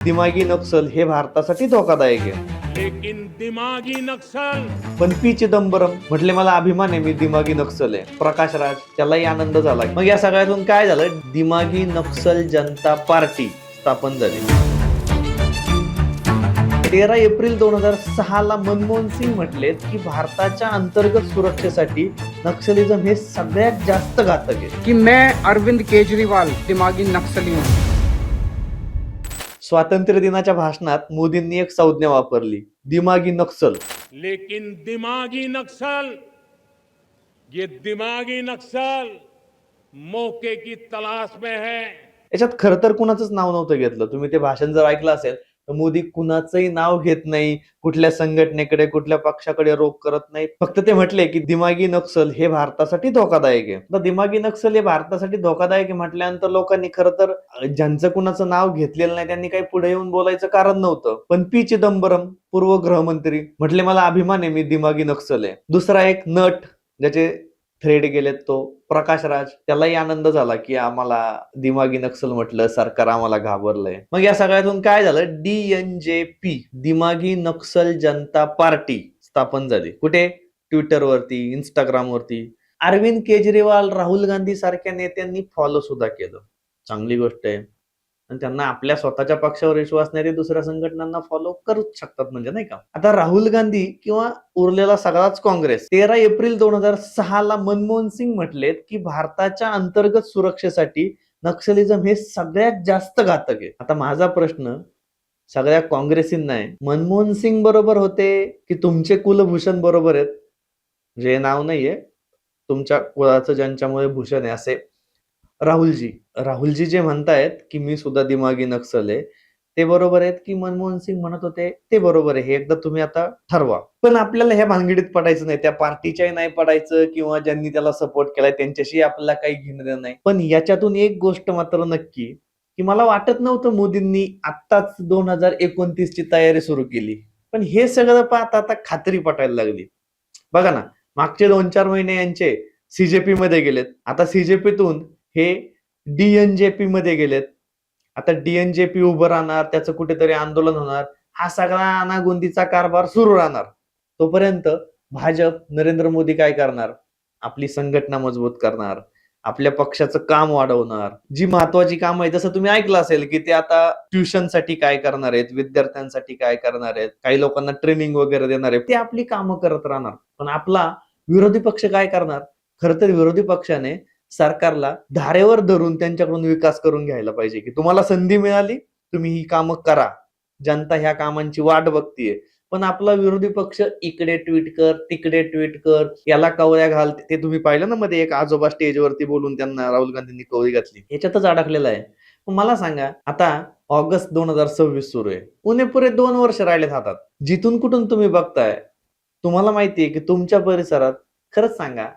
दिमागी नक्सल हे भारतासाठी धोकादायक आहे. लेकिन दिमागी नक्सल पण पी चिदंबरम म्हटले मला अभिमान आहे, मी दिमागी नक्सल आहे. प्रकाश राज त्यालाही आनंद झाला. मग या सगळ्यातून काय झालं? दिमागी नक्सल जनता पार्टी स्थापन झाली. 13 एप्रिल 2006 ला मनमोहन सिंग म्हटलेत की भारताच्या अंतर्गत सुरक्षेसाठी नक्सलिझम हे सगळ्यात जास्त घातक आहे. कि मैं अरविंद केजरीवाल दिमागी नक्सली हूँ. स्वातंत्र्य दिनाच्या भाषणात मोदींनी एक संज्ञा वापरली, दिमागी नक्सल. लेकिन दिमागी नक्सल ये दिमागी नक्सल मौके की तलाश में है. याच्यात खरं तर कुणाचंच नाव नव्हतं घेतलं. तुम्ही ते भाषण जर ऐकलं असेल तर मोदी कुणाचंही नाव घेत नाही, कुठल्या संघटनेकडे कुठल्या पक्षाकडे रोख करत नाही. फक्त ते म्हटले की दिमागी नक्सल हे भारतासाठी धोकादायक आहे. तर दिमागी नक्सल हे भारतासाठी धोकादायक आहे म्हटल्यानंतर लोकांनी खरं तर ज्यांचं कुणाचं नाव घेतलेलं नाही त्यांनी काही पुढे येऊन बोलायचं कारण नव्हतं. पण पी चिदंबरम पूर्व गृहमंत्री म्हटले मला अभिमान आहे, मी दिमागी नक्सल आहे. दुसरा एक नट ज्याचे थ्रेड गेलेत तो प्रकाश राज, त्यालाही आनंद झाला की आम्हाला दिमागी नक्सल म्हटलं, सरकार आम्हाला घाबरलंय. मग या सगळ्यातून काय झालं? DNJP दिमागी नक्सल जनता पार्टी स्थापन झाली. कुठे? ट्विटरवरती, इंस्टाग्रामवरती. अरविंद केजरीवाल, राहुल गांधी सारख्या नेत्यांनी फॉलो सुद्धा केलं. चांगली गोष्ट आहे. आणि त्यांना आपल्या स्वतःच्या पक्षावर विश्वास नाही, ते दुसऱ्या संघटनांना फॉलो करूच शकतात, म्हणजे नाही का. आता राहुल गांधी किंवा उरलेला सगळाच काँग्रेस 13 एप्रिल 2006 ला मनमोहन सिंग म्हटलेत की भारताच्या अंतर्गत सुरक्षेसाठी नक्सलिझम हे सगळ्यात जास्त घातक आहे. आता माझा प्रश्न सगळ्या काँग्रेसींना आहे, मनमोहन सिंग बरोबर होते की तुमचे कुलभूषण बरोबर आहेत? जे नाव नाहीये, तुमच्या कुळाचं ज्यांच्यामुळे भूषण आहे असे राहुलजी जे म्हणतायत की मी सुद्धा दिमागी नक्सल आहे, ते बरोबर आहेत की मनमोहन सिंग म्हणत होते ते बरोबर आहे? हे एकदा तुम्ही आता ठरवा. पण आपल्याला ह्या भानगडीत पडायचं नाही, त्या पार्टीच्याही नाही पडायचं किंवा ज्यांनी त्याला सपोर्ट केलाय त्यांच्याशी आपल्याला काही घेणं देणं नाही. पण याच्यातून एक गोष्ट मात्र नक्की की मला वाटत नव्हतं मोदींनी आत्ताच 2029 ची तयारी सुरू केली. पण हे सगळं पाहता आता खात्री पटायला लागली. बघा ना, मागचे 2-4 महिने यांचे सीजेपी मध्ये गेलेत, आता सीजेपीतून हे DNJP मध्ये गेलेत. आता DNJP उभं राहणार, त्याचं कुठेतरी आंदोलन होणार, हा सगळा अनागोंदीचा कारभार सुरू राहणार. तोपर्यंत भाजप, नरेंद्र मोदी काय करणार? आपली संघटना मजबूत करणार, आपल्या पक्षाचं काम वाढवणार, जी महत्वाची कामं आहेत. जसं तुम्ही ऐकलं असेल की ते आता ट्युशनसाठी काय करणार आहेत, विद्यार्थ्यांसाठी काय करणार आहेत, काही लोकांना ट्रेनिंग वगैरे देणार आहेत, ते आपली कामं करत राहणार. पण आपला विरोधी पक्ष काय करणार? खरं तर विरोधी पक्षाने सरकारला धारेवर धरून त्यांच्याकडून विकास करून घ्यायला पाहिजे की तुम्हाला संधी मिळाली, तुम्ही ही कामं करा, जनता ह्या कामांची वाट बघतीये. पण आपला विरोधी पक्ष इकडे ट्विट कर, तिकडे ट्विट कर, याला कवळ्या घाल. ते तुम्ही पाहिलं ना, मध्ये एक आजोबा स्टेजवरती बोलून त्यांना राहुल गांधींनी कवळी घातली. याच्यातच अडकलेला आहे. मला सांगा, आता ऑगस्ट 2026 सुरू आहे, उणे पुरे 2 वर्ष राहिलेत हातात. जिथून कुठून तुम्ही बघताय, तुम्हाला माहितीये की तुमच्या परिसरात खरंच सांगा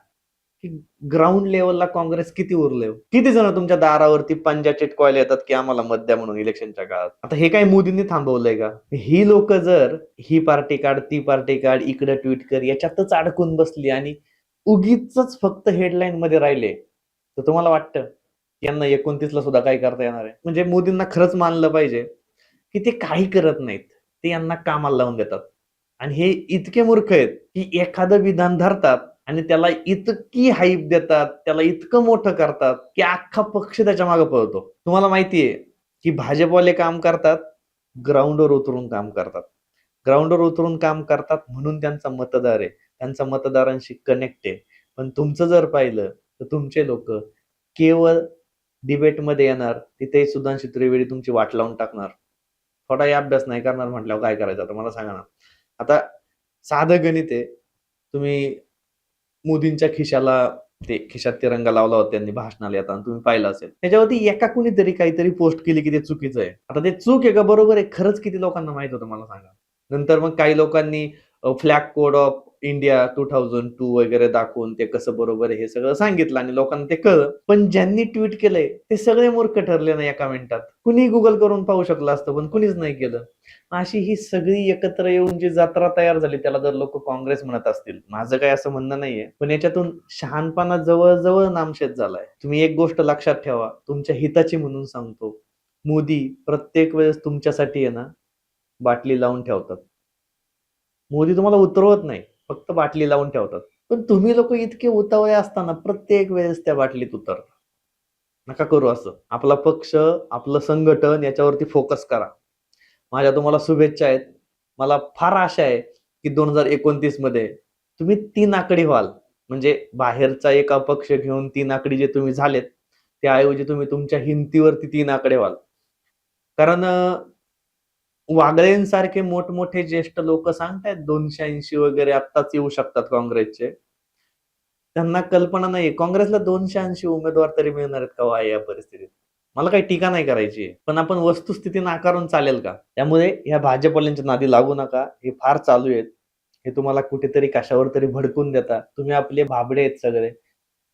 की ग्राउंड लेवलला काँग्रेस किती उरले? किती जण तुमच्या दारावरती पंजा चिटकवायला येतात की आम्हाला मत द्या म्हणून इलेक्शनच्या काळात? आता हे काही मोदींनी थांबवलंय का? ही लोक जर ही पार्टी काढ, ती पार्टी काढ, इकडे ट्विट कर, याच्यातच अडकून बसली आणि उगीच फक्त हेडलाईन मध्ये राहिले, तर तुम्हाला वाटतं यांना 29 ला सुद्धा काय करता येणार आहे? म्हणजे मोदींना खरंच मानलं पाहिजे की ते काही करत नाहीत, ते यांना कामाला लावून देतात. आणि हे इतके मूर्ख आहेत की एखादं विधान धरतात आणि त्याला इतकी हाईप देतात, त्याला इतकं मोठं करतात की अख्खा पक्ष त्याच्या मागे पळतो. तुम्हाला माहितीये की भाजपवाले काम करतात, ग्राउंडवर उतरून काम करतात. ग्राउंडवर उतरून काम करतात म्हणून त्यांचा मतदार आहे, त्यांचा मतदारांशी कनेक्ट आहे. पण तुमचं जर पाहिलं तर तुमचे लोक केवळ डिबेटमध्ये येणार, तिथे सुधांशू त्रिवेदी तुमची वाट लावून टाकणार. थोडाही अभ्यास नाही करणार म्हटल्यावर काय करायचं आता मला सांगा ना. आता साधं गणित आहे. तुम्ही मोदींच्या खिशात तिरंगा लावला होता त्यांनी भाषणाला येताना, तुम्ही पाहिलं असेल. त्याच्यावरती एका कुणीतरी काहीतरी पोस्ट केली की ते चुकीचं आहे. आता ते चूक आहे का बरोबर आहे, खरंच किती लोकांना माहित होतं मला सांगा. नंतर मग काही लोकांनी फ्लॅग कोड ऑफ इंडिया 2002 वगैरे दाखवून ते कसं बरोबर आहे हे सगळं सांगितलं आणि लोकांना ते कळलं. पण ज्यांनी ट्विट केलंय ते सगळे मूर्ख ठरले ना एका मिनिटात. कुणी गुगल करून पाहू शकलं असतं, पण कुणीच नाही केलं. अशी ही सगळी एकत्र येऊन जी जत्रा तयार झाली त्याला जर लोक काँग्रेस म्हणत असतील, माझं काय असं म्हणणं नाहीये, पण याच्यातून शहाणपणा जवळजवळ नामशेष झालाय. तुम्ही एक गोष्ट लक्षात ठेवा, तुमच्या हिताची म्हणून सांगतो, मोदी प्रत्येक वेळेस तुमच्यासाठी आहे ना बाटली लावून ठेवतात. मोदी तुम्हाला उतरवत नाही, फक्त बाटली लावून ठेवतात. पण तुम्ही लोक इतके उतावळे असताना प्रत्येक वेळेस त्या बाटलीत उतरता. नका करू असं. आपला पक्ष, आपलं संघटन याच्यावरती फोकस करा. माझ्या तुम्हाला शुभेच्छा आहेत. मला फार आशा आहे की 2029 मध्ये तुम्ही 3 आकडी व्हाल. म्हणजे बाहेरचा एक अपक्ष घेऊन 3 आकडी जे तुम्ही झालेत, त्याऐवजी तुम्ही तुमच्या हिमतीवरती 3 आकडे व्हाल. कारण वागळेंसारखे मोठमोठे ज्येष्ठ लोक सांगतायत 280 वगैरे आत्ताच येऊ शकतात काँग्रेसचे. त्यांना कल्पना नाहीये काँग्रेसला 280 उमेदवार तरी मिळणार आहेत का या परिस्थितीत. मला काही टीका नाही करायची आहे. पण आपण वस्तुस्थिती नाकारून चालेल का? त्यामुळे ह्या भाजपवाल्यांच्या नादी लागू नका. हे फार चालू आहेत. हे तुम्हाला कुठेतरी कशावर तरी भडकून देतात. तुम्ही आपले भाबडे आहेत सगळे.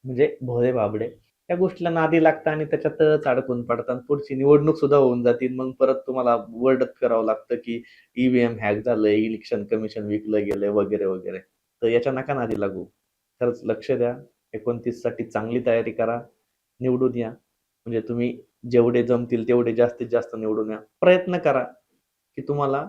म्हणजे भोळे भाबडे. त्या गोष्टीला नादी लागता आणि त्याच्यातच अडकून पडतात. पुढची निवडणूक सुद्धा होऊन जातील. मग परत तुम्हाला वर्डत करावं लागतं की ईव्हीएम हॅक झालंय, इलेक्शन कमिशन विकलं गेलंय वगैरे वगैरे. तर याच्या नका नादी लागू. खरंच लक्ष द्या. 29 साठी चांगली तयारी करा. निवडून या. म्हणजे तुम्ही जेवढे जमतील तेवढे जास्तीत जास्त निवडून या. प्रयत्न करा की तुम्हाला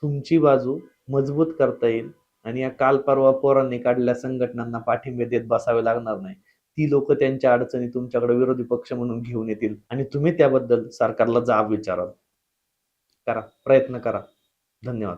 तुमची बाजू मजबूत करता येईल आणि या काल परवा पोरांनी काढलेल्या संघटनांना पाठिंबे देत बसावे लागणार नाही. ती लोक त्यांच्या अडचणी तुमच्याकडे विरोधी पक्ष म्हणून घेऊन येतील आणि तुम्ही त्याबद्दल सरकारला जाब विचाराल. करा, प्रयत्न करा. धन्यवाद.